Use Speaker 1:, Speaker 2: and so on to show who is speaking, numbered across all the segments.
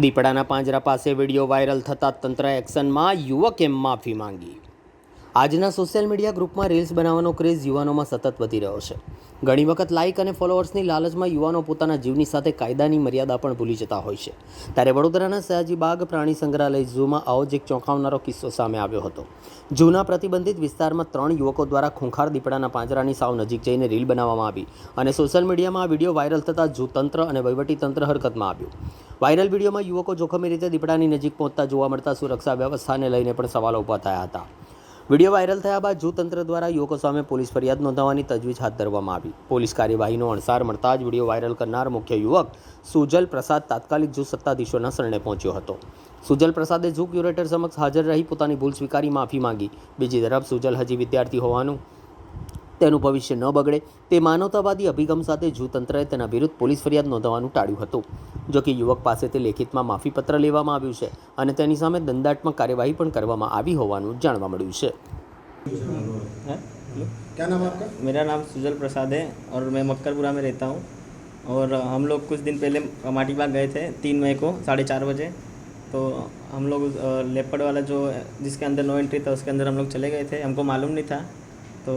Speaker 1: દીપડાના પાંજરા પાસે video viral થતાં તંત્ર એક્શનમાં, યુવકે માફી માંગી। આજના સોશિયલ મીડિયા ગ્રુપમાં રીલ્સ બનાવવાનો ક્રેઝ યુવાનોમાં સતત વધી રહ્યો છે। ઘણી વખત લાઇક અને ફોલોઅર્સની લાલચમાં યુવાનો પોતાના જીવની સાથે કાયદાની મર્યાદા પણ ભૂલી જતા હોય છે। ત્યારે વડોદરાના સયાજીબાગ પ્રાણી સંગ્રહાલય ઝૂમાં આવો જ એક ચોંકાવનારો કિસ્સો સામે આવ્યો હતો। ઝૂના પ્રતિબંધિત વિસ્તારમાં 3 યુવકો દ્વારા ખૂંખાર દીપડાના પાંજરાની સાવ નજીક જઈને રીલ બનાવવામાં આવી અને સોશિયલ મીડિયામાં આ વિડીયો વાયરલ થતાં ઝૂ તંત્ર અને વહીવટીતંત્ર હરકતમાં આવ્યું। વાયરલ વિડીયોમાં યુવકો જોખમી રીતે દીપડાની નજીક પહોંચતા જોવા મળતા સુરક્ષા વ્યવસ્થાને લઈને પણ સવાલો ઊભા થયા હતા। વિડીયો વાયરલ થયા બાદ ઝૂ તંત્ર દ્વારા યુવકો સામે પોલીસ ફરિયાદ નોંધવાની તજવીજ હાથ ધરવામાં આવી। પોલીસ કાર્યવાહીનો અણસાર મળતા જ વિડીયો વાયરલ કરનાર મુખ્ય યુવક સુજલ પ્રસાદ તાત્કાલિક ઝૂ સત્તાધીશોના શરણે પહોંચ્યો હતો। સુજલ પ્રસાદે ઝૂ ક્યુરેટર સમક્ષ હાજર રહી પોતાની ભૂલ સ્વીકારી માફી માંગી। બીજી તરફ સુજલ હજી વિદ્યાર્થી હોવાનું તેનું ભવિષ્ય ન બગડે તે માનવતાવાદી અભિગમ સાથે ઝૂ તંત્રએ તેના વિરુદ્ધ પોલીસ ફરિયાદ નોંધવાનું ટાળ્યું હતું। જો કે યુવક પાસેથી લેખિતમાં માફીપત્ર લેવામાં આવ્યું છે અને તેની સામે દંડાત્મક કાર્યવાહી પણ કરવામાં આવી હોવાનું જાણવા મળ્યું છે।
Speaker 2: क्या नाम है आपका?
Speaker 3: मेरा नाम सुजल प्रसाद है और मैं मक्करपुरा में रहता हूँ। और हम लोग कुछ दिन पहले माटी बाग गए थे 3 मई को 4:30 बजे। तो हम लोग लेपर्ड वाला जो जिसके अंदर नो एंट्री था उसके अंदर हम लोग चले गए थे। हमको मालूम नहीं था, तो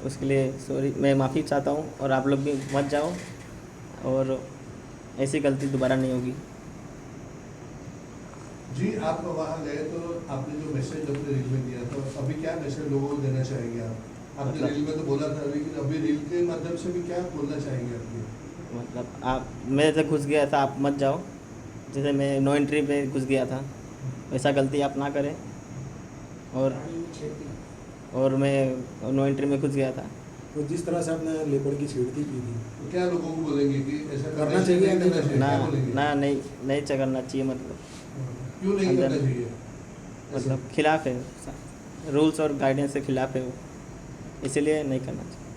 Speaker 3: उसके लिए सॉरी, मैं माफ़ी चाहता हूँ। और आप लोग भी मत जाओ और ऐसी गलती दोबारा नहीं होगी।
Speaker 2: जी, आप वहाँ गए तो आपने जो मैसेज अपने रील में दिया तो अभी क्या मैसेज लोगों को देना चाहेंगे आप? आपने रील में तो बोला था, लेकिन अभी रील के माध्यम से भी क्या बोलना चाहेंगे आप?
Speaker 3: मतलब आप मेरे से घुस गया था, आप मत जाओ। जैसे मैं नो एंट्री पे घुस गया था, वैसा गलती आप ना करें। और मैं नो एंट्री में घुस गया था।
Speaker 4: तो जिस तरह से आपने लेपर्ड की छेड़ती की थी,
Speaker 2: तो क्या लोगों को बोलेंगे कि ऐसा
Speaker 4: करना चाहिए या नहीं
Speaker 2: करना
Speaker 3: ना
Speaker 2: क्या बोलेंगे?
Speaker 3: ना नहीं करना चाहिए। मतलब
Speaker 2: क्यों नहीं
Speaker 3: अंदर-
Speaker 2: करना चाहिए?
Speaker 3: मतलब खिलाफ है, रूल्स और गाइडेंस से खिलाफ है वो, इसीलिए नहीं करना चाहिए।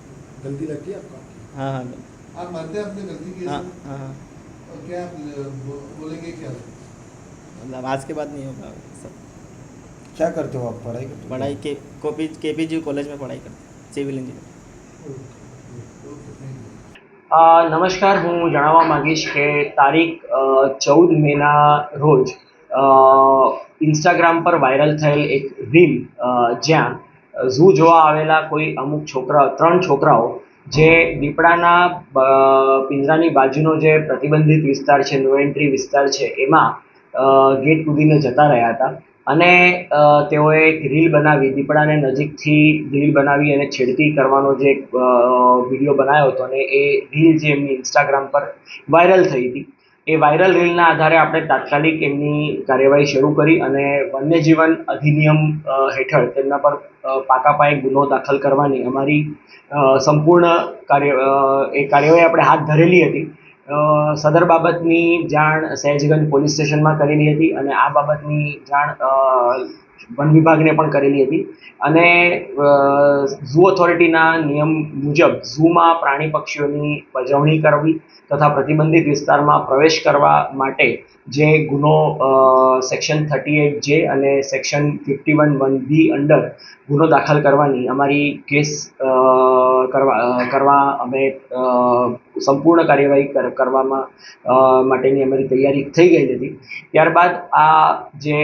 Speaker 4: गलती लगती है आपको?
Speaker 3: हाँ हाँ
Speaker 2: आप मानते हैं आपने गलती की?
Speaker 3: हाँ
Speaker 2: ऐसा?
Speaker 3: हाँ हाँ।
Speaker 2: और क्या आप बोलेंगे क्या?
Speaker 3: मतलब आज के बाद नहीं होगा सब।
Speaker 4: क्या करते हो आप? पढ़ाई करते हो?
Speaker 3: पढ़ाई के केपीजी कॉलेज में पढ़ाई करते सिविल इंजीनियर।
Speaker 5: નમસ્કાર, હું જણાવવા માંગીશ કે તારીખ 14 મેના રોજ ઇન્સ્ટાગ્રામ પર વાયરલ થયેલ એક રીલ જ્યાં ઝૂ જોવા આવેલા કોઈ અમુક ત્રણ છોકરાઓ જે દીપડાના પિંજરાની બાજુનો જે પ્રતિબંધિત વિસ્તાર છે, નો એન્ટ્રી વિસ્તાર છે, એમાં ગેટ કૂદીને જતા રહ્યા હતા અને તેઓએ એક રીલ બનાવી, દીપડાને નજીકથી રીલ બનાવી અને છેડતી કરવાનો જે વિડીયો બનાવ્યો હતો અને એ રીલ જે એમની ઇન્સ્ટાગ્રામ પર વાયરલ થઈ હતી, એ વાયરલ રીલના આધારે આપણે તાત્કાલિક એમની કાર્યવાહી શરૂ કરી અને વન્યજીવન અધિનિયમ હેઠળ તેમના પર પાકા પાયે ગુનો દાખલ કરવાની અમારી સંપૂર્ણ કાર્યવાહી આપણે હાથ ધરેલી હતી। સદર બાબતની જાણ સયાજીગંજ પોલીસ સ્ટેશનમાં કરેલી હતી અને આ બાબતની જાણ વન વિભાગને પણ કરેલી હતી અને ઝૂ ઓથોરિટીના નિયમ મુજબ ઝૂમાં પ્રાણી પક્ષીઓની પજવણી કરવી તથા પ્રતિબંધિત વિસ્તારમાં પ્રવેશ કરવા માટે જે ગુનો સેક્શન 38J અને સેક્શન 51(1)B અંડર ગુનો દાખલ કરવાની અમારી કેસ કરવા અમે સંપૂર્ણ કાર્યવાહી કરવામાં માટેની અમારી તૈયારી થઈ ગઈ હતી। ત્યારબાદ આ જે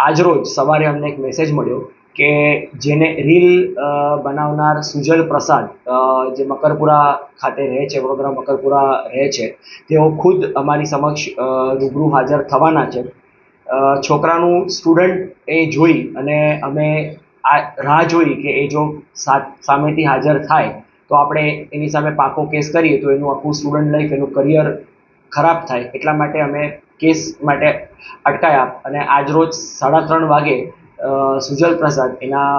Speaker 5: આજરોજ સવારે અમને એક મેસેજ મળ્યો કે જેને રીલ બનાવનાર સુજલ પ્રસાદ જે મકરપુરા ખાતે રહે છે, વડોદરા મકરપુરા રહે છે, તેઓ ખુદ અમારી સમક્ષ રૂબરૂ હાજર થવાના છે। છોકરાનું સ્ટુડન્ટ એ જોઈ અને અમે આ રાહ જોઈ કે એ જો સામેથી હાજર થાય તો આપણે એની સામે પાકો કેસ કરીએ તો એનું આખું સ્ટુડન્ટ લાઈફ, એનું કરિયર ખરાબ થાય, એટલા માટે અમે કેસ માટે અટકાયા અને આજરોજ 3:30 વાગે સુજલ પ્રસાદ એના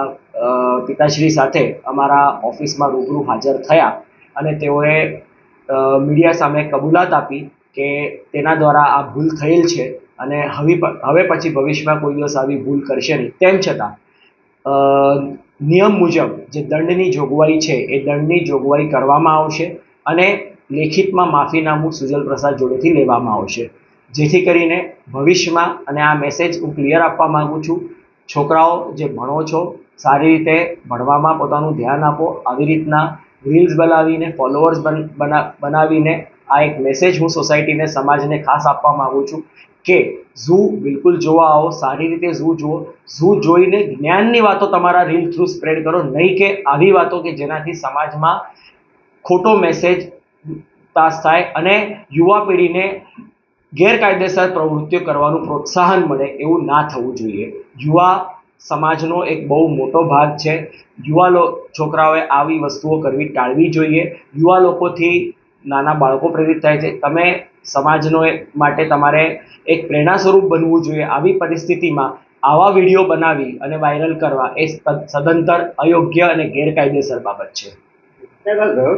Speaker 5: પિતાશ્રી સાથે અમારા ઓફિસમાં રૂબરૂ હાજર થયા અને તેઓએ મીડિયા સામે કબૂલાત આપી કે તેના દ્વારા આ ભૂલ થયેલ છે અને હવે પછી ભવિષ્યમાં કોઈ દિવસ આવી ભૂલ કરશે નહીં। તેમ છતાં નિયમ મુજબ જે દંડની જોગવાઈ છે એ દંડની જોગવાઈ કરવામાં આવશે અને લેખિતમાં માફીનામું સુજલ પ્રસાદ જોડેથી લેવામાં આવશે, જેથી કરીને ભવિષ્યમાં, અને આ મેસેજ હું ક્લિયર આપવા માગું છું, છોકરાઓ જે ભણો છો સારી રીતે ભણવામાં પોતાનું ધ્યાન આપો। આવી રીતના રીલ્સ બનાવીને ફોલોઅર્સ બનાવીને આ એક મેસેજ હું સોસાયટીને સમાજને ખાસ આપવા માગું છું કે ઝૂ બિલકુલ જોવા આવો, સારી રીતે ઝૂ જુઓ. ઝૂ જોઈને જ્ઞાનની વાતો તમારા રીલ થ્રુ સ્પ્રેડ કરો, નહીં કે આવી વાતો કે જેનાથી સમાજમાં ખોટો મેસેજ પાસ થાય અને યુવા પેઢીને ગેરકાયદેસર પ્રવૃત્તિઓ કરવાનું પ્રોત્સાહન મળે, એવું ના થવું જોઈએ. યુવા સમાજનો એક બહુ મોટો ભાગ છે. છોકરાઓએ આવી વસ્તુઓ કરવી ટાળવી જોઈએ. યુવા લોકોથી નાના બાળકો પ્રેરિત થાય છે. તમે સમાજનો માટે તમારે એક પ્રેરણા સ્વરૂપ બનવું જોઈએ. આવી પરિસ્થિતિમાં આવા વિડીયો બનાવી અને વાયરલ કરવા એ સદંતર અયોગ્ય અને ગેરકાયદેસર બાબત છે.